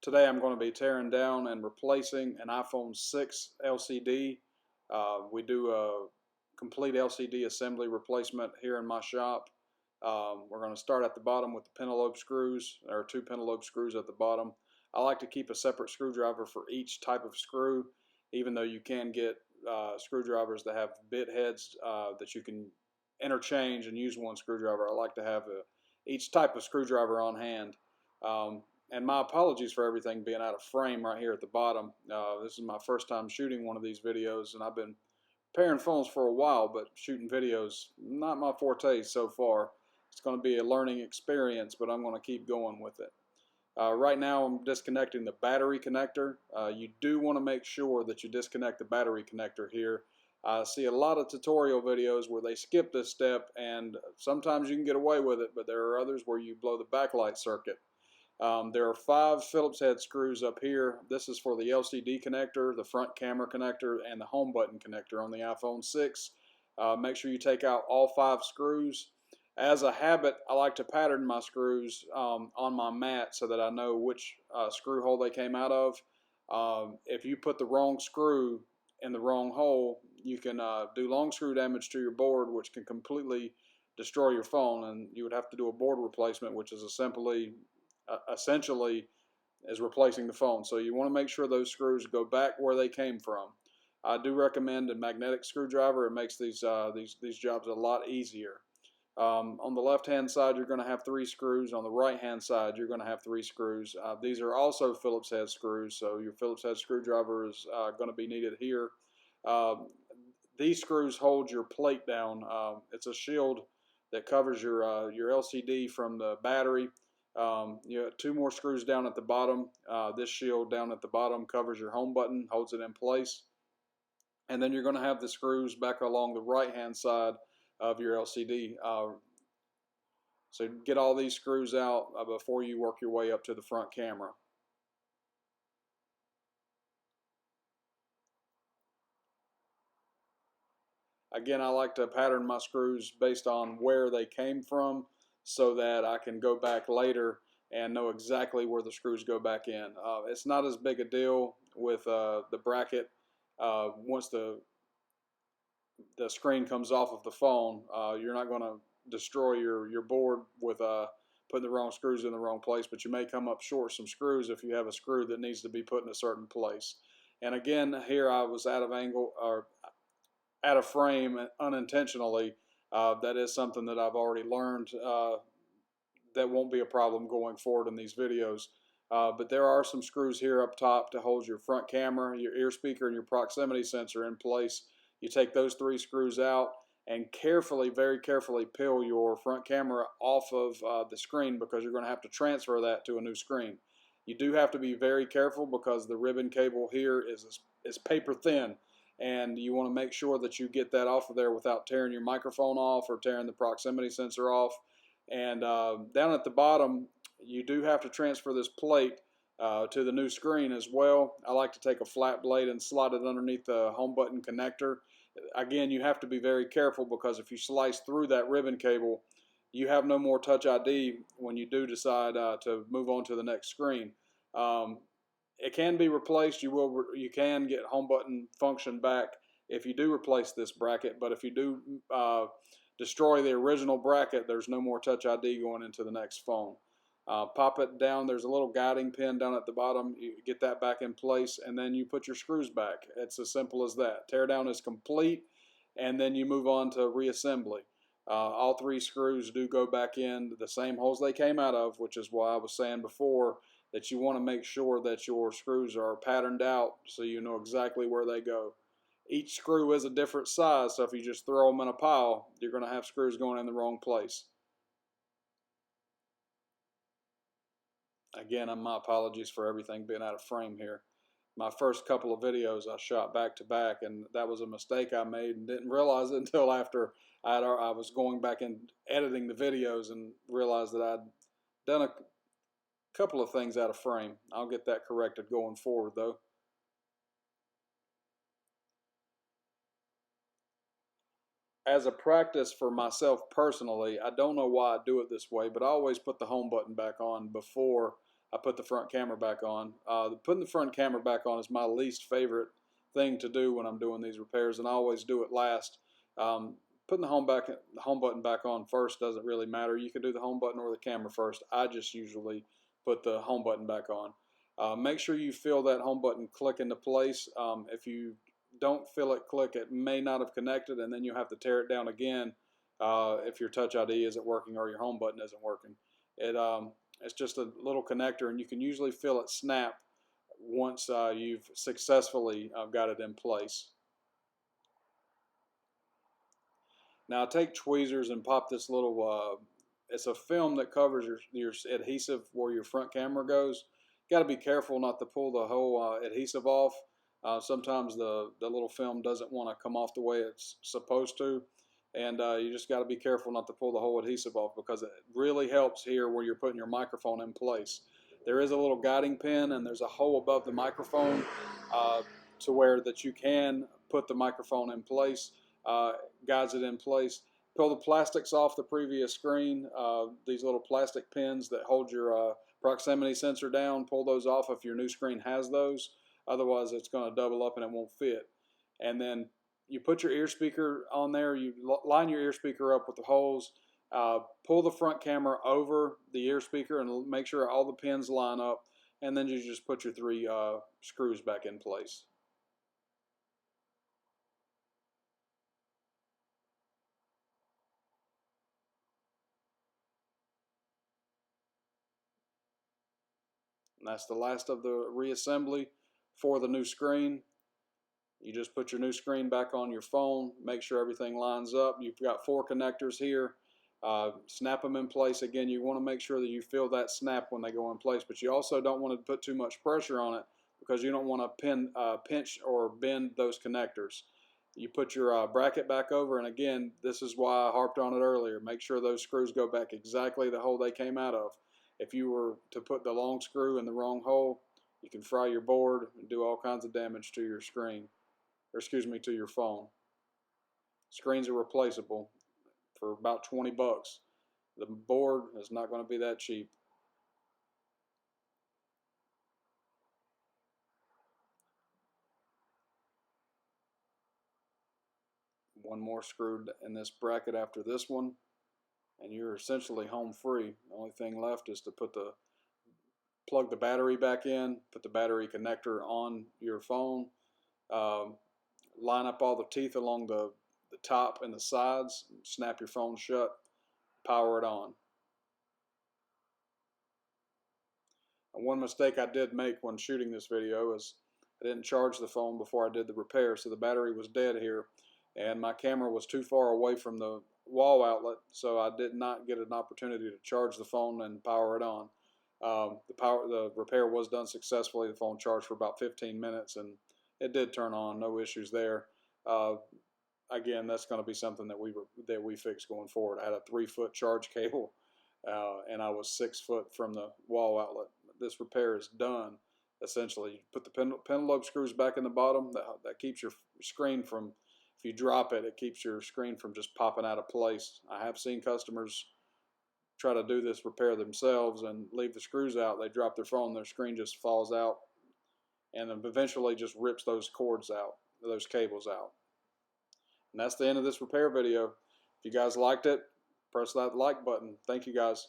Today I'm going to be tearing down and replacing an iPhone 6 LCD. We do a complete LCD assembly replacement here in my shop. We're going to start at the bottom with the pentalobe screws. There are 2 pentalobe screws at the bottom. I like to keep a separate screwdriver for each type of screw, even though you can get screwdrivers that have bit heads that you can interchange and use one screwdriver. I like to have each type of screwdriver on hand. And my apologies for everything being out of frame right here at the bottom. This is my first time shooting one of these videos, and I've been repairing phones for a while, but shooting videos, not my forte so far. It's going to be a learning experience, but I'm going to keep going with it. Right now I'm disconnecting the battery connector. You do want to make sure that you disconnect the battery connector here. I see a lot of tutorial videos where they skip this step, and sometimes you can get away with it, but there are others where you blow the backlight circuit. There are 5 Phillips head screws up here. This is for the LCD connector, the front camera connector, and the home button connector on the iPhone 6. Make sure you take out all 5 screws. As a habit, I like to pattern my screws on my mat so that I know which screw hole they came out of. If you put the wrong screw in the wrong hole, you can do long screw damage to your board, which can completely destroy your phone, and you would have to do a board replacement, which is essentially is replacing the phone. So you want to make sure those screws go back where they came from. I do recommend a magnetic screwdriver. It makes these jobs a lot easier. On the left hand side you're going to have 3 screws. On the right hand side you're going to have 3 screws. These are also Phillips head screws, so your Phillips head screwdriver is going to be needed here. These screws hold your plate down. It's a shield that covers your LCD from the battery. You have 2 more screws down at the bottom. This shield down at the bottom covers your home button, holds it in place. And then you're going to have the screws back along the right hand side of your LCD. So get all these screws out before you work your way up to the front camera. Again, I like to pattern my screws based on where they came from so that I can go back later and know exactly where the screws go back in. It's not as big a deal with the bracket. Once the screen comes off of the phone, you're not going to destroy your board with putting the wrong screws in the wrong place, but you may come up short some screws if you have a screw that needs to be put in a certain place. And again, here I was out of angle or out of frame unintentionally. That is something that I've already learned that won't be a problem going forward in these videos. But there are some screws here up top to hold your front camera, your ear speaker, and your proximity sensor in place. You take those 3 screws out and carefully, very carefully peel your front camera off of the screen, because you're going to have to transfer that to a new screen. You do have to be very careful because the ribbon cable here is paper thin, and you want to make sure that you get that off of there without tearing your microphone off or tearing the proximity sensor off. And down at the bottom, you do have to transfer this plate to the new screen as well. I like to take a flat blade and slide it underneath the home button connector. Again, you have to be very careful, because if you slice through that ribbon cable, you have no more Touch ID when you do decide to move on to the next screen. It can be replaced. You can get home button function back if you do replace this bracket, but if you do destroy the original bracket, there's no more Touch ID going into the next phone. Pop it down. There's a little guiding pin down at the bottom. You get that back in place, and then you put your screws back. It's as simple as that. Teardown is complete, and then you move on to reassembly. All 3 screws do go back in the same holes they came out of, which is why I was saying before that you want to make sure that your screws are patterned out so you know exactly where they go. Each screw is a different size, so if you just throw them in a pile, you're going to have screws going in the wrong place. Again, my apologies for everything being out of frame here. My first couple of videos I shot back to back, and that was a mistake I made and didn't realize it until after I was going back and editing the videos and realized that I'd done a couple of things out of frame. I'll get that corrected going forward though. As a practice for myself personally, I don't know why I do it this way, but I always put the home button back on before I put the front camera back on. Putting the front camera back on is my least favorite thing to do when I'm doing these repairs, and I always do it last. Putting the home button back on first doesn't really matter. You can do the home button or the camera first. I just usually put the home button back on. Make sure you feel that home button click into place. If you don't feel it click, it may not have connected, and then you have to tear it down again if your Touch ID isn't working or your home button isn't working. It's just a little connector, and you can usually feel it snap once you've successfully got it in place. Now take tweezers and pop this little, it's a film that covers your adhesive where your front camera goes. Got to be careful not to pull the whole adhesive off. Sometimes the little film doesn't want to come off the way it's supposed to, and you just got to be careful not to pull the whole adhesive off, because it really helps here where you're putting your microphone in place. There is a little guiding pin, and there's a hole above the microphone to where that you can put the microphone in place. Guides it in place. Pull the plastics off the previous screen. These little plastic pins that hold your proximity sensor down, pull those off if your new screen has those. Otherwise, it's going to double up and it won't fit. And then you put your ear speaker on there. You line your ear speaker up with the holes. Pull the front camera over the ear speaker and make sure all the pins line up. And then you just put your 3 screws back in place. And that's the last of the reassembly for the new screen. You just put your new screen back on your phone, make sure everything lines up. You've got 4 connectors here. Snap them in place. Again, you want to make sure that you feel that snap when they go in place, but you also don't want to put too much pressure on it, because you don't want to pinch or bend those connectors. You put your bracket back over, and again, this is why I harped on it earlier. Make sure those screws go back exactly the hole they came out of. If you were to put the long screw in the wrong hole, you can fry your board and do all kinds of damage to your screen, or excuse me, to your phone. Screens are replaceable for about 20 bucks. The board is not going to be that cheap. One more screw in this bracket after this one, and you're essentially home free. The only thing left is to plug the battery back in, put the battery connector on your phone, line up all the teeth along the top and the sides, snap your phone shut, power it on. And one mistake I did make when shooting this video is I didn't charge the phone before I did the repair, so the battery was dead here, and my camera was too far away from the wall outlet, so I did not get an opportunity to charge the phone and power it on. The repair was done successfully. The phone charged for about 15 minutes, and it did turn on. No issues there. Again, that's going to be something that we fix going forward. I had a 3-foot charge cable, and I was 6 foot from the wall outlet. This repair is done. Essentially, you put the pentalobe screws back in the bottom. That keeps your screen from, if you drop it, it keeps your screen from just popping out of place. I have seen customers try to do this repair themselves and leave the screws out. They drop their phone, their screen just falls out, and then eventually just rips those cords out, those cables out. And that's the end of this repair video. If you guys liked it, press that like button. Thank you guys.